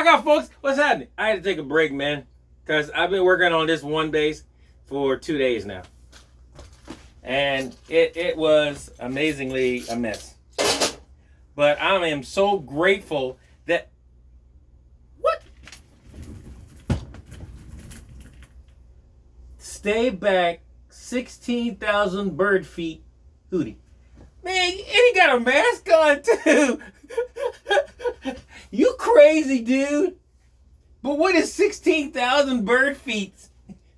Rock out, folks. What's happening? I had to take a break, man, because I've been working on this one bass for 2 days now. And it was amazingly a mess. But I am so grateful that... What? Stay back 16,000 bird feet. Hootie. Man, and he got a mask on, too. You crazy, dude. But what is 16,000 bird feet?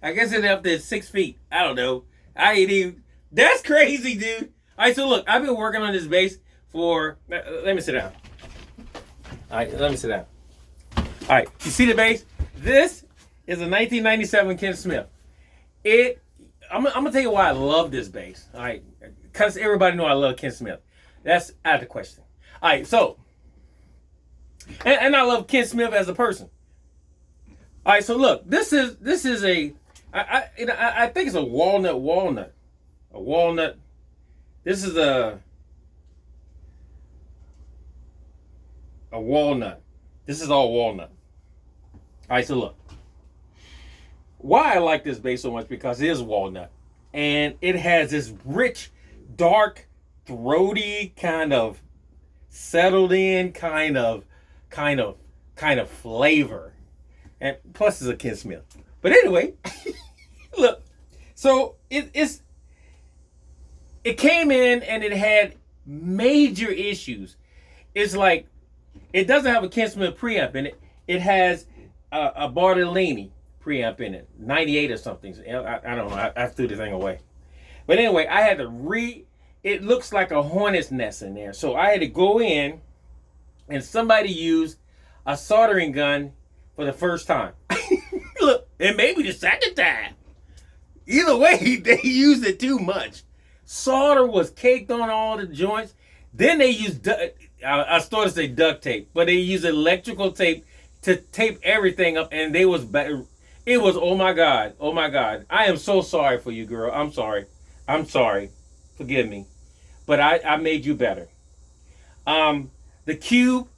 I guess it's up to 6 feet. I don't know. I ain't even... That's crazy, dude. All right, so look, I've been working on this bass for... Let me sit down. All right, let me sit down. All right, you see the bass? This is a 1997 Ken Smith. I'm going to tell you why I love this bass. All right, because everybody know I love Ken Smith. That's out of the question. All right, so... And I love Ken Smith as a person. All right, so look, this is a... I think it's a walnut. A walnut. This is a walnut. This is all walnut. All right, so look. Why I like this bass so much, because it is walnut. And it has this rich, dark, throaty, kind of settled in kind of flavor. And plus it's a Ken Smith. But anyway, look. So it came in and it had major issues. It's like, it doesn't have a Ken Smith preamp in it. It has a Bartolini preamp in it, 98 or something. I don't know. I threw the thing away. But anyway, I had to it looks like a hornet's nest in there. So I had to go in and somebody used a soldering gun for the first time. Look, and maybe the second time. Either way, they used it too much. Solder was caked on all the joints. Then they used, I started to say duct tape, but they used electrical tape to tape everything up, and it was, oh my God. I am so sorry for you, girl. I'm sorry. Forgive me. But I made you better. The cube,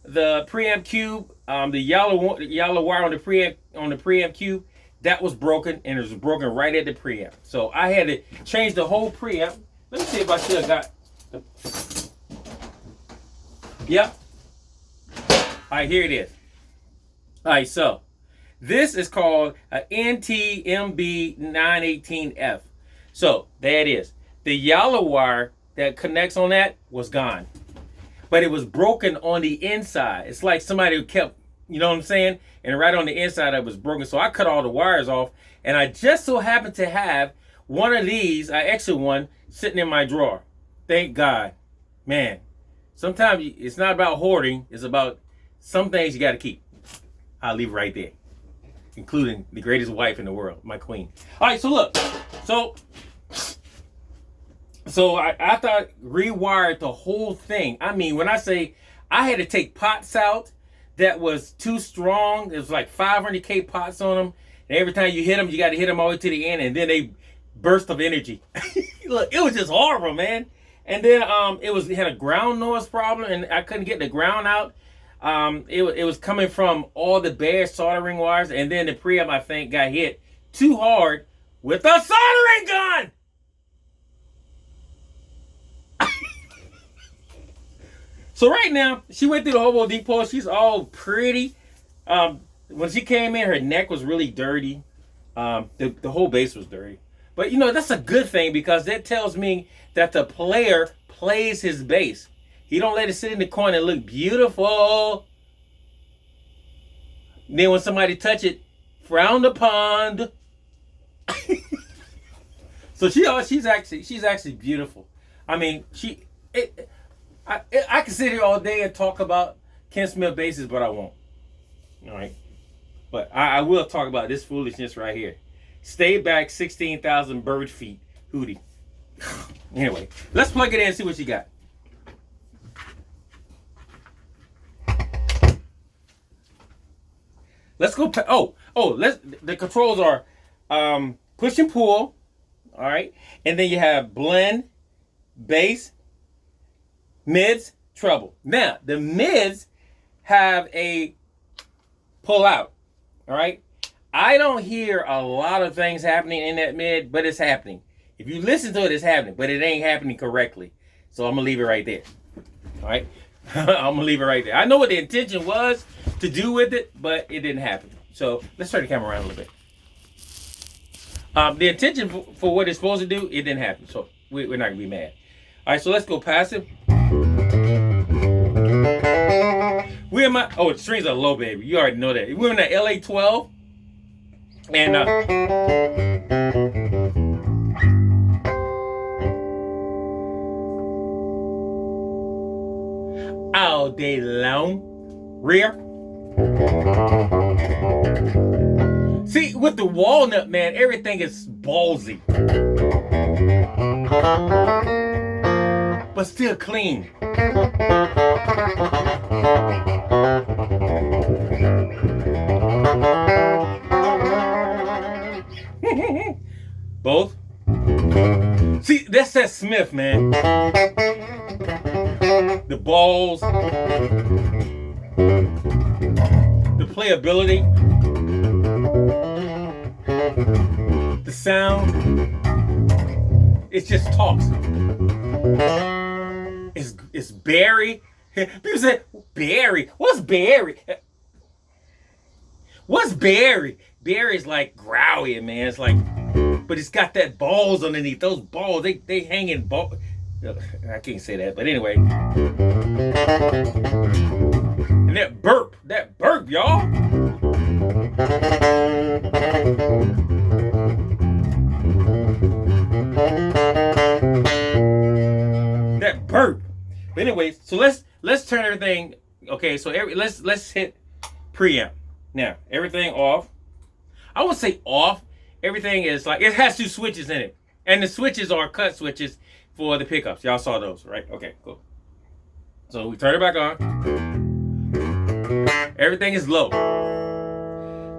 the preamp cube, the yellow wire on the preamp cube, that was broken, and it was broken right at the preamp. So I had to change the whole preamp. Let me see if I still got... Yep. All right, here it is. All right, so this is called a NTMB918F. So there it is. The yellow wire that connects on that was gone. But it was broken on the inside. It's like somebody kept, you know what I'm saying? And right on the inside it was broken. So I cut all the wires off. And I just so happened to have one of these, an extra one, sitting in my drawer. Thank God. Man, sometimes it's not about hoarding. It's about some things you got to keep. I'll leave it right there. Including the greatest wife in the world, my queen. All right, so look. So after I rewired the whole thing, I mean, when I say I had to take pots out that was too strong, it was like 500K pots on them. And every time you hit them, you got to hit them all the way to the end, and then they burst of energy. Look, it was just horrible, man. And then it had a ground noise problem, and I couldn't get the ground out. It was coming from all the bare soldering wires, and then the preamp, I think, got hit too hard with a soldering gun. So right now, she went through the Hobo Depot. She's all pretty. When she came in, her neck was really dirty. The whole bass was dirty. But, you know, that's a good thing, because that tells me that the player plays his bass. He don't let it sit in the corner and look beautiful. Then when somebody touch it, frowned upon. So she's actually beautiful. I mean, I can sit here all day and talk about Ken Smith basses, but I won't. All right. But I will talk about this foolishness right here. Stay back 16,000 bird feet. Hootie. Anyway, let's plug it in and see what you got. Let's go. The controls are push and pull. All right. And then you have blend, bass, mids, treble. Now, the mids have a pull out. All right. I don't hear a lot of things happening in that mid, but it's happening. If you listen to it, it's happening, but it ain't happening correctly. So I'm gonna leave it right there. All right. I'm gonna leave it right there. I know what the intention was to do with it, but it didn't happen. So let's turn the camera around a little bit. The intention for what it's supposed to do, it didn't happen. So we're not gonna be mad. All right, so let's go passive. We're in my, oh, the strings are low, baby. You already know that. We're in the LA 12. And all day long. Rear. See, with the walnut, man, everything is ballsy. But still clean. Both. See, that's that Smith, man. The balls, the playability, the sound. It just talks. It's Barry. People say, Barry. What's Barry? What's Barry? Barry's like growly, man. It's like, but it's got that balls underneath. Those balls, they hang in ball. I can't say that, but anyway. And that burp, y'all. That burp. But anyways, so let's turn everything. Okay, so let's hit preamp. Now, everything off. I would say off. Everything is like, it has 2 switches in it. And the switches are cut switches for the pickups. Y'all saw those, right? Okay, cool. So we turn it back on. Everything is low.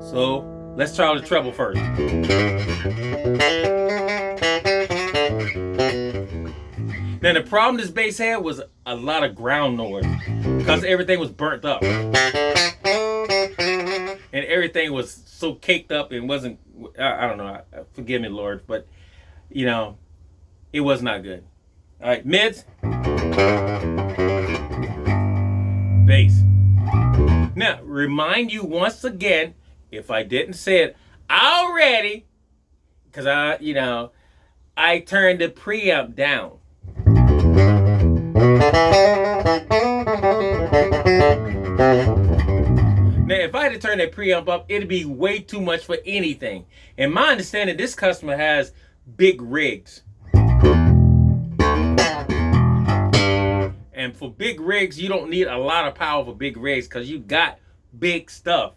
So let's try the treble first. Now the problem this bass had was a lot of ground noise because everything was burnt up. And everything was so caked up and wasn't, I don't know, forgive me, Lord, but, you know, it was not good. All right, mids. Bass. Now, remind you once again, if I didn't say it already, because I turned the preamp down. Now, if I had to turn that preamp up, it'd be way too much for anything. And my understanding, this customer has big rigs. And for big rigs, you don't need a lot of power for big rigs because you got big stuff.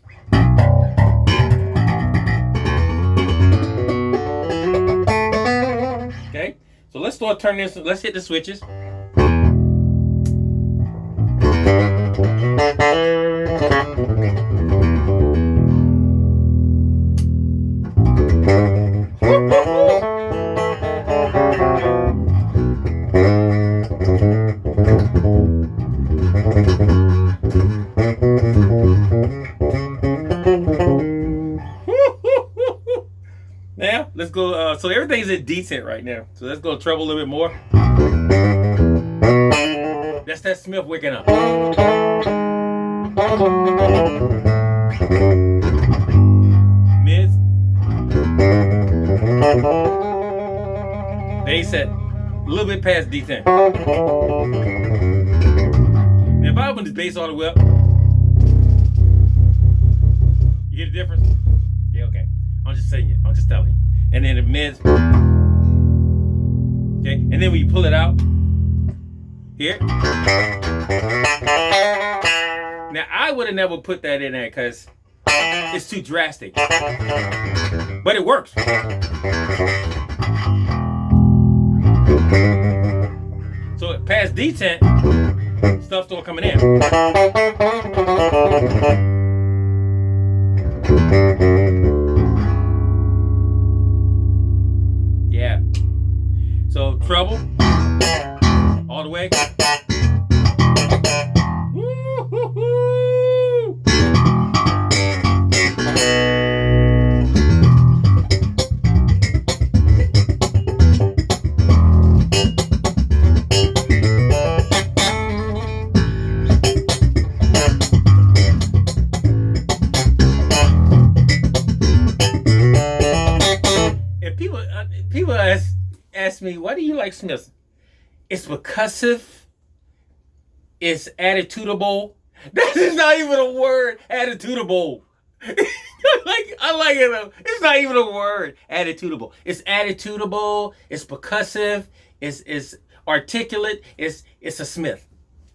Okay, so let's start turning this. Let's hit the switches. Now let's go. So everything's at decent right now. So let's go treble a little bit more. That's that Smith waking up. Mids. Bass at a little bit past D10. Now if I open this bass all the way up, you hear the difference? Yeah, okay. I'm just saying it. I'm just telling you. And then the mids. Okay, and then when you pull it out, here. Now I would have never put that in there because it's too drastic. But it works. So past D10, stuff still coming in. Yeah. So treble all the way. ask me, why do you like Smiths? It's percussive. It's attitudable. That is not even a word, attitudable. I like it. It's not even a word, attitudable. It's attitudable. It's percussive. It's articulate. It's a Smith.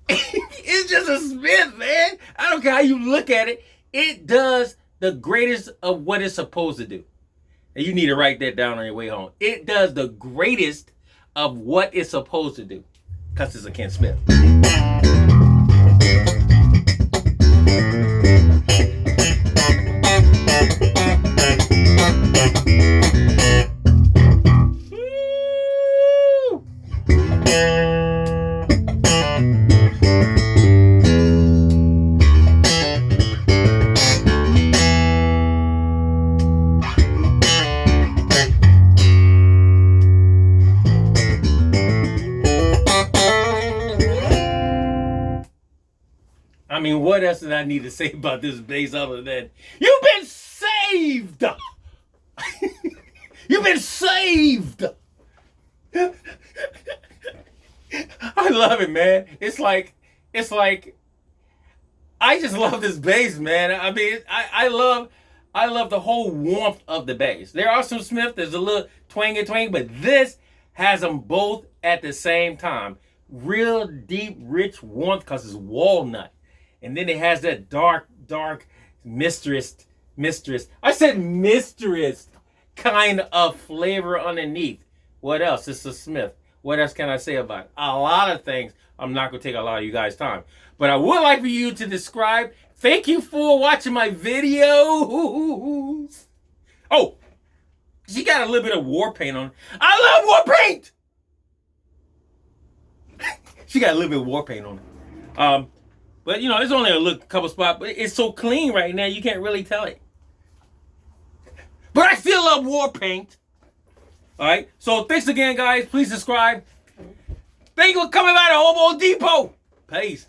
It's just a Smith, man. I don't care how you look at it. It does the greatest of what it's supposed to do. And you need to write that down on your way home. It does the greatest of what it's supposed to do. Because it's a Ken Smith. I mean, what else did I need to say about this bass other than you've been saved? You've been saved. I love it, man. It's like I just love this bass, man. I mean, I love the whole warmth of the bass. There are some Smith, there's a little twang, but this has them both at the same time. Real deep, rich warmth because it's walnut. And then it has that dark mistress. I said mistress kind of flavor underneath. What else? It's a Smith. What else can I say about it? A lot of things. I'm not going to take a lot of you guys' time. But I would like for you to describe. Thank you for watching my videos. Oh, she got a little bit of war paint on. I love war paint! She got a little bit of war paint on it. But, you know, it's only a couple spots. But it's so clean right now, you can't really tell it. But I still love war paint. All right? So, thanks again, guys. Please subscribe. Thank you for coming by the Hobo Depot. Peace.